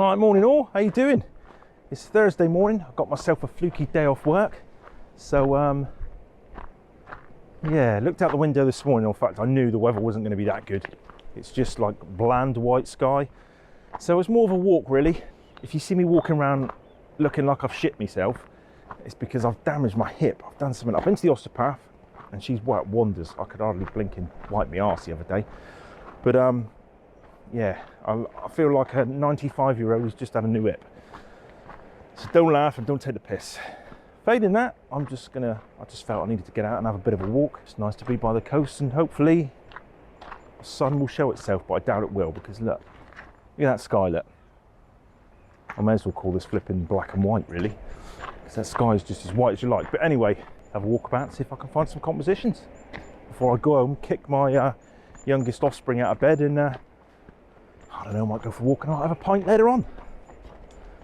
Alright, morning all, how you doing? It's Thursday morning, I've got myself a fluky day off work. So yeah, looked out the window this morning. In fact, I knew the weather wasn't going to be that good. It's just like bland white sky. So it's more of a walk really. If you see me walking around looking like I've shit myself, it's because I've damaged my hip. I've done something. I've been to the osteopath and she's worked wonders. I could hardly blink and wipe my arse the other day. But yeah, I feel like a 95-year-old who's just had a new hip. So don't laugh and don't take the piss. Failing that, I just felt I needed to get out and have a bit of a walk. It's nice to be by the coast and hopefully the sun will show itself, but I doubt it will because look at that sky, look. I may as well call this flipping black and white really, because that sky is just as white as you like. But anyway, have a walk about and see if I can find some compositions before I go home, kick my youngest offspring out of bed and I don't know, might go for a walk and I'll have a pint later on.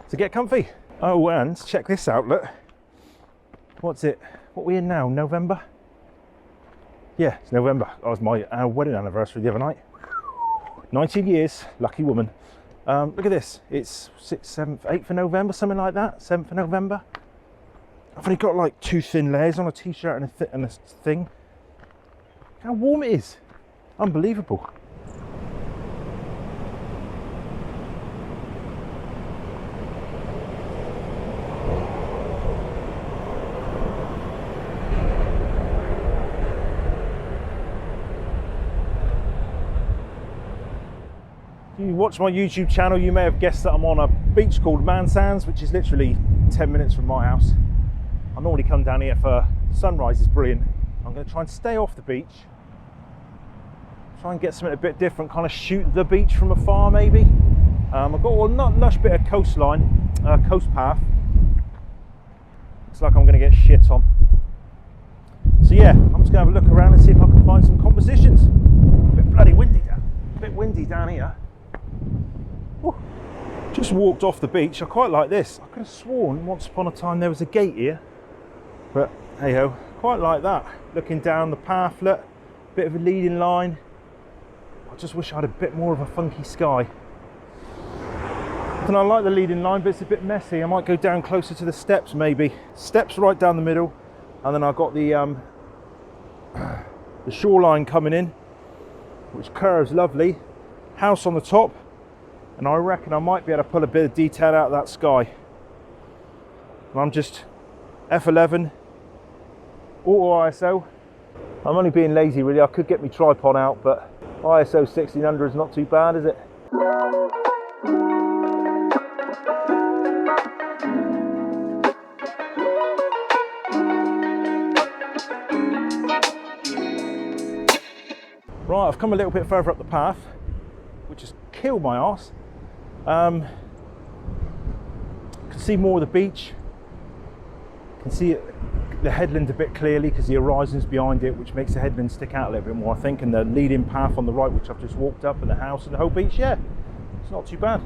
So get comfy. Oh, and check this out, look. What's it? What are we in now? November? Yeah, it's November. That was my wedding anniversary the other night. 19 years, lucky woman. Look at this. It's 6th, 7th, 8th of November, something like that. 7th of November. I've only got like 2 thin layers on a t-shirt and a thing. Look how warm it is. Unbelievable. If you watch my YouTube channel, you may have guessed that I'm on a beach called Man Sands, which is literally 10 minutes from my house. I normally come down here for sunrise, is brilliant. I'm going to try and stay off the beach. Try and get something a bit different, kind of shoot the beach from afar maybe. I've got a lush bit of coastline, coast path. Looks like I'm going to get shit on. So yeah, I'm just going to have a look around and see if I can find some compositions. A bit bloody windy down here. Ooh. Just walked off the beach. I quite like this. I could have sworn once upon a time there was a gate here, but hey ho, quite like that. Looking down the path, look, bit of a leading line. I just wish I had a bit more of a funky sky. And I like the leading line, but it's a bit messy. I might go down closer to the steps maybe. Steps right down the middle, and then I've got the shoreline coming in, which curves lovely. House on the top, and I reckon I might be able to pull a bit of detail out of that sky. And I'm just F11 auto ISO. I'm only being lazy really. I could get my tripod out, but ISO 1600 is not too bad, is it? Right, I've come a little bit further up the path, which has killed my arse. Can see more of the beach. Can see the headland a bit clearly because the horizon's behind it, which makes the headland stick out a little bit more, I think. And the leading path on the right, which I've just walked up, and the house and the whole beach. Yeah, it's not too bad.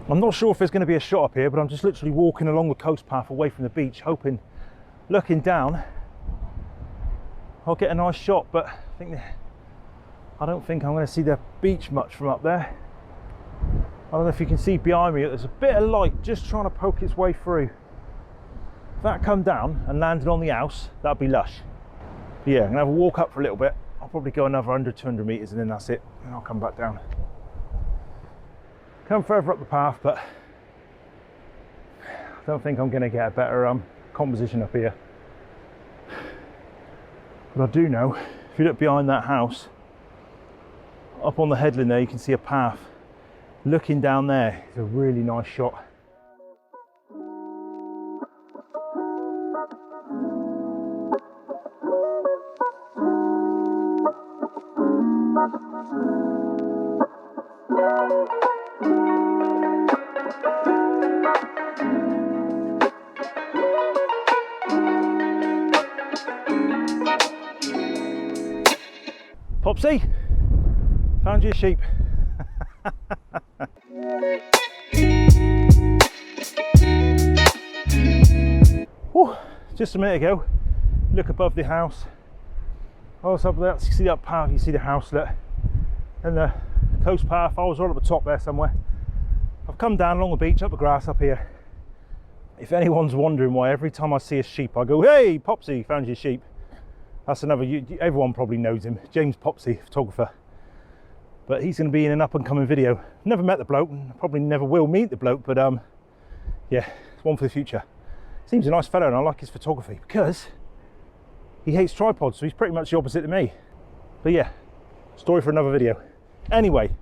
I'm not sure if there's going to be a shot up here, but I'm just literally walking along the coast path away from the beach, hoping, looking down, I'll get a nice shot, but I don't think I'm going to see the beach much from up there. I don't know if you can see behind me, there's a bit of light just trying to poke its way through. If that come down and landed on the house, that'd be lush. But yeah, I'm going to have a walk up for a little bit. I'll probably go another 100-200 meters and then that's it, and I'll come back down. Come further up the path, but I don't think I'm going to get a better composition up here. But I do know, if you look behind that house, up on the headland there, you can see a path. Looking down there, it's a really nice shot. Popsy, found you a sheep. just a minute ago, look above the house. I was up there, you see that path, you see the houselet and the coast path. I was right at the top there somewhere. I've come down along the beach, up the grass up here. If anyone's wondering why every time I see a sheep I go, hey Popsy, found your sheep. That's another, everyone probably knows him, James Popsy, photographer. But he's going to be in an up and coming video. Never met the bloke, and probably never will meet the bloke, but yeah, it's one for the future. Seems a nice fellow and I like his photography because he hates tripods, so he's pretty much the opposite to me. But yeah, story for another video. Anyway,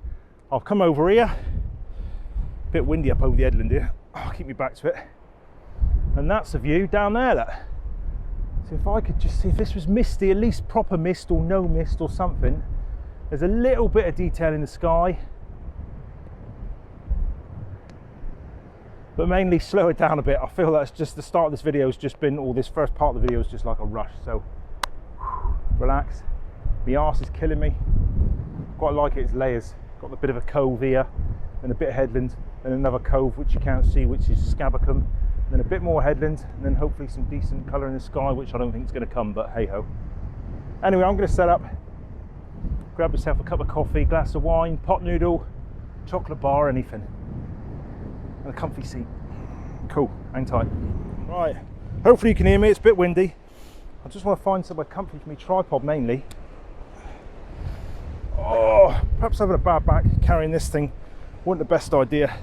I've come over here. A bit windy up over the headland here. I'll keep me back to it. And that's the view down there. That. So if I could just see if this was misty, at least proper mist or no mist or something. There's a little bit of detail in the sky. But mainly slow it down a bit. I feel that's just the start of this video has just been, or this first part of the video is just like a rush. So relax. My arse is killing me. Quite like it, it's layers. Got a bit of a cove here, and a bit of headland, and another cove which you can't see, which is Scabacum, then a bit more headland, and then hopefully some decent colour in the sky, which I don't think is going to come, but hey ho. Anyway, I'm going to set up, grab myself a cup of coffee, glass of wine, pot noodle, chocolate bar, anything, and a comfy seat. Cool, hang tight. Right, hopefully you can hear me, it's a bit windy. I just want to find somewhere comfy for my tripod mainly. Oh, perhaps having a bad back carrying this thing wasn't the best idea.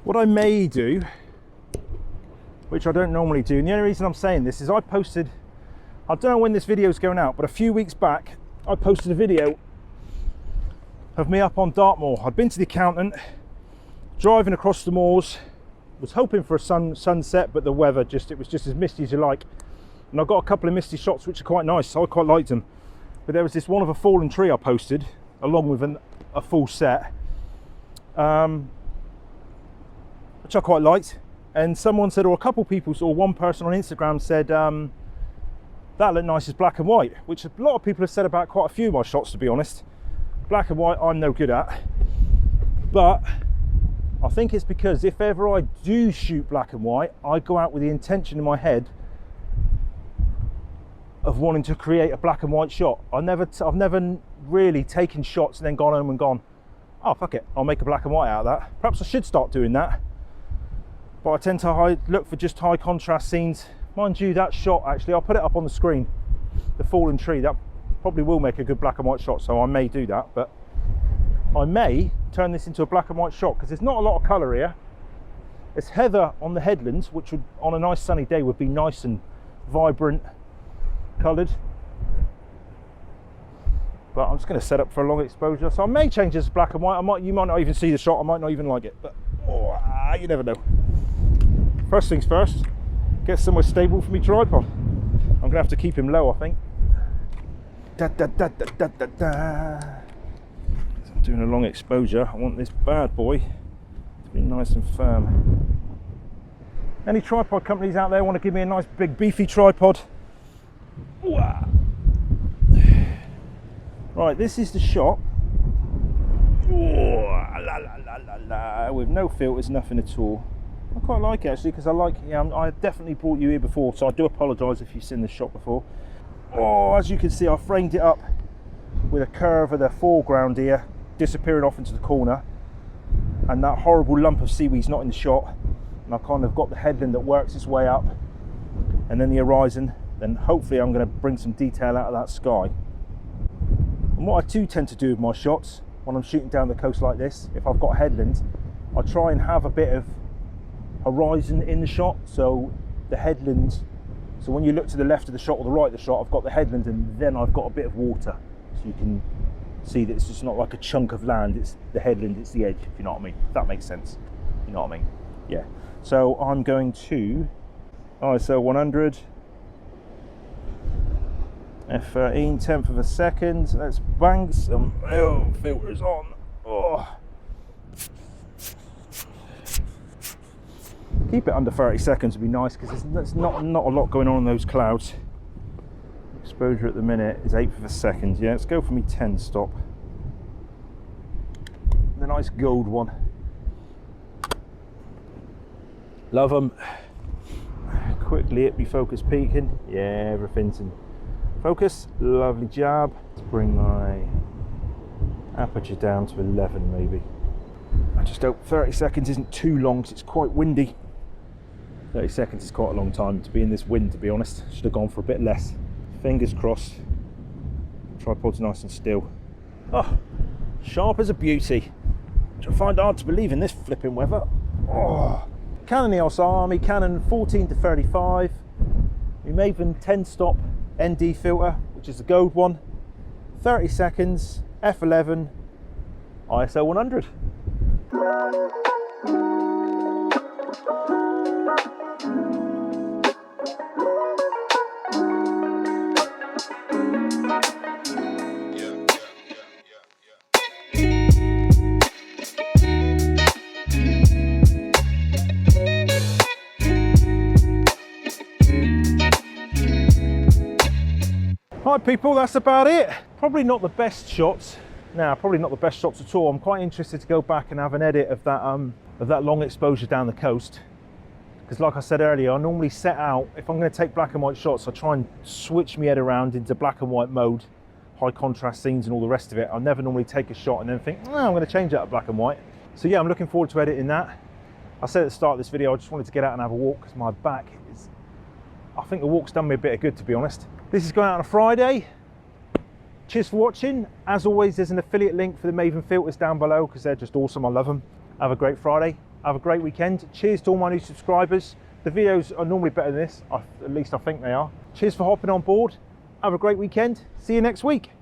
What I may do, which I don't normally do, and the only reason I'm saying this is I posted, I don't know when this video is going out, but a few weeks back I posted a video of me up on Dartmoor. I'd been to the accountant, driving across the moors, was hoping for a sunset, but the weather it was just as misty as you like. And I got a couple of misty shots which are quite nice, so I quite liked them. But there was this one of a fallen tree I posted along with a full set, which I quite liked. And someone said, or a couple of people, or one person on Instagram said, that looked nice as black and white, which a lot of people have said about quite a few of my shots, to be honest. Black and white I'm no good at, but I think it's because if ever I do shoot black and white, I go out with the intention in my head of wanting to create a black and white shot. I've never really taken shots and then gone home and gone, oh fuck it, I'll make a black and white out of that. Perhaps I should start doing that. But I tend to look for just high contrast scenes. Mind you, that shot, actually, I'll put it up on the screen, the fallen tree, that probably will make a good black and white shot, so I may do that. But I may turn this into a black and white shot because there's not a lot of colour here. There's heather on the headlands, which would, on a nice sunny day, would be nice and vibrant coloured. But I'm just going to set up for a long exposure, so I may change this to black and white. You might not even see the shot, I might not even like it, but you never know. First things first, get somewhere stable for me tripod. I'm going to have to keep him low, I think. I'm doing a long exposure. I want this bad boy to be nice and firm. Any tripod companies out there want to give me a nice big beefy tripod? Right, this is the shot. With no filters, nothing at all. I quite like it actually, because I definitely brought you here before, so I do apologise if you've seen this shot before. Oh, as you can see, I framed it up with a curve of the foreground here, disappearing off into the corner, and that horrible lump of seaweed's not in the shot. And I've kind of got the headland that works its way up, and then the horizon. Then hopefully I'm going to bring some detail out of that sky. And what I too tend to do with my shots when I'm shooting down the coast like this, if I've got headlands, I try and have a bit of horizon in the shot, so the headlands, so when you look to the left of the shot or the right of the shot, I've got the headland and then I've got a bit of water, so you can see that it's just not like a chunk of land, it's the headland, it's the edge, if you know what I mean, if that makes sense, you know what I mean. Yeah, so I'm going to ISO 100 f13, 10th of a second. Let's bang some filters on. Keep it under 30 seconds would be nice, because there's not a lot going on in those clouds. Exposure at the minute is 1/8 of a second. Yeah, let's go for me 10 stop. The nice gold one. Love them. quickly hit me focus peaking. Yeah, everything's in focus. Lovely job. Let's bring my aperture down to 11 maybe. I just hope 30 seconds isn't too long because it's quite windy. 30 seconds is quite a long time to be in this wind, to be honest. Should have gone for a bit less. Fingers crossed. Tripod's nice and still. Oh, sharp as a beauty. Which I find hard to believe in this flipping weather. Oh. Canon EOS Army, Canon 14 to 35. My Bevan 10 stop ND filter, which is the gold one. 30 seconds, f11, ISO 100. Right people, that's about it. Probably not the best shots. Probably not the best shots at all. I'm quite interested to go back and have an edit of that long exposure down the coast. Because like I said earlier, I normally set out, if I'm going to take black and white shots, I try and switch my head around into black and white mode, high contrast scenes and all the rest of it. I never normally take a shot and then think, oh, I'm going to change that to black and white. So yeah, I'm looking forward to editing that. I said at the start of this video, I just wanted to get out and have a walk because my back is, I think the walk's done me a bit of good, to be honest. This is going out on a Friday. Cheers for watching. As always, there's an affiliate link for the Bevan filters down below because they're just awesome. I love them. Have a great Friday. Have a great weekend. Cheers to all my new subscribers. The videos are normally better than this. At least I think they are. Cheers for hopping on board. Have a great weekend. See you next week.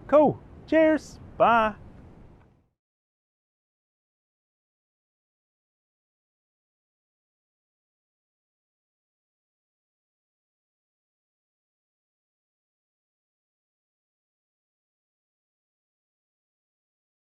Cool. Cheers. Bye.